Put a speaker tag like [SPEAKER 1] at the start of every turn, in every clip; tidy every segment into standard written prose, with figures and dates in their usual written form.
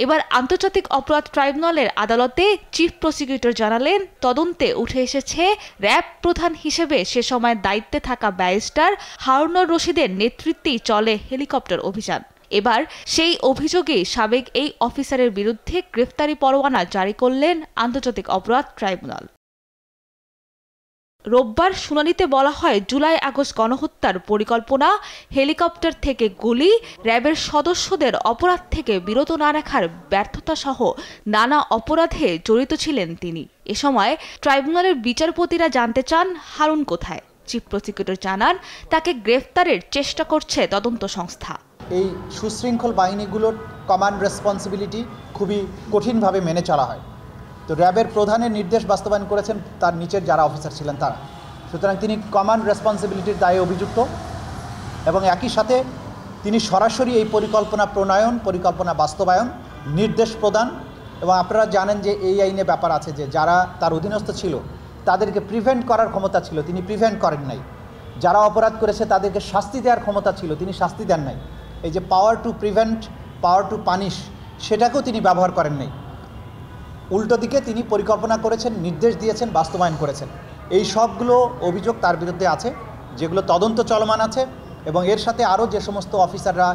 [SPEAKER 1] এবার আন্তর্জাতিক অপরাধ ট্রাইব্যুনালের আদালতে চিফ প্রসিকিউটর জানালেন, তদন্তে উঠে এসেছে র্যাব প্রধান হিসেবে সে সময় দায়িত্বে থাকা ব্যারিস্টার হারুনুর রশিদের নেতৃত্বেই চলে হেলিকপ্টার অভিযান। এবার সেই অভিযোগে সাবেক এই অফিসারের বিরুদ্ধে গ্রেফতারি পরোয়ানা জারি করলেন আন্তর্জাতিক অপরাধ ট্রাইব্যুনাল। রোববার শুনানিতে বলা হয়, জুলাই-আগস্ট গণহত্যার পরিকল্পনা, হেলিকপ্টার থেকে গুলি, র্যাবের সদস্যদের অপরাধ থেকে বিরত না রাখার ব্যর্থতা সহ নানা অপরাধে জড়িত ছিলেন তিনি। এ সময় ট্রাইব্যুনালের বিচারপতিরা জানতে চান হারুন কোথায়। চিফ প্রসিকিউটর জানান, তাকে গ্রেফতারের চেষ্টা করছে তদন্ত সংস্থা।
[SPEAKER 2] এই সুশৃঙ্খল বাহিনীগুলোর কমান্ড রেসপন্সিবিলিটি খুবই কঠিনভাবে মেনে চলা হয়। তো র্যাবের প্রধানের নির্দেশ বাস্তবায়ন করেছেন তার নিচের যারা অফিসার ছিলেন তারা, সুতরাং তিনি কমান্ড রেসপন্সিবিলিটির দায়ে অভিযুক্ত এবং একই সাথে তিনি সরাসরি এই পরিকল্পনা প্রণয়ন, পরিকল্পনা বাস্তবায়ন, নির্দেশ প্রদান। এবং আপনারা জানেন যে এই আইনে ব্যাপার আছে যে যারা তার অধীনস্থ ছিল তাদেরকে প্রিভেন্ট করার ক্ষমতা ছিল, তিনি প্রিভেন্ট করেন নাই। যারা অপরাধ করেছে তাদেরকে শাস্তি দেওয়ার ক্ষমতা ছিল, তিনি শাস্তি দেন নাই। এই যে পাওয়ার to prevent, power two punish, সেটাকেও তিনি ব্যবহার করেন নাই। উল্টো দিকে তিনি পরিকল্পনা করেছেন, নির্দেশ দিয়েছেন, বাস্তবায়ন করেছেন। এই সবগুলো অভিযোগ তার বিরুদ্ধে আছে, যেগুলো তদন্ত চলমান আছে। এবং এর সাথে আরও যে সমস্ত অফিসাররা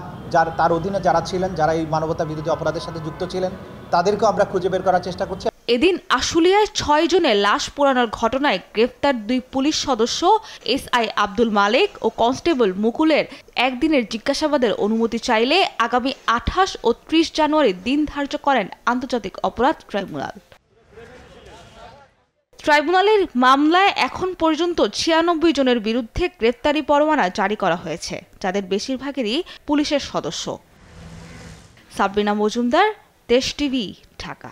[SPEAKER 2] তার অধীনে যারা ছিলেন, যারা এই মানবতা বিরোধী অপরাধের সাথে যুক্ত ছিলেন, তাদেরকেও আমরা খুঁজে বের করার চেষ্টা করছি।
[SPEAKER 1] এদিন আশুলিয়ায় 6 জনের লাশ পোড়ানোর ঘটনায় গ্রেফতার 2 পুলিশ সদস্য এসআই আব্দুল মালেক ও কনস্টেবল মুকুলের একদিনের জিজ্ঞাসাবাদের অনুমতি চাইলে আগামী 28 ও 30 জানুয়ারি দিন ধার্য করেন আন্তর্জাতিক অপরাধ ট্রাইব্যুনাল। ট্রাইব্যুনালের মামলায় এখন পর্যন্ত 96 জনের বিরুদ্ধে গ্রেফতারি পরোয়ানা জারি করা হয়েছে, যাদের বেশিরভাগেরই পুলিশের সদস্য। সাবরিনা মজুমদার, দেশ টিভি, ঢাকা।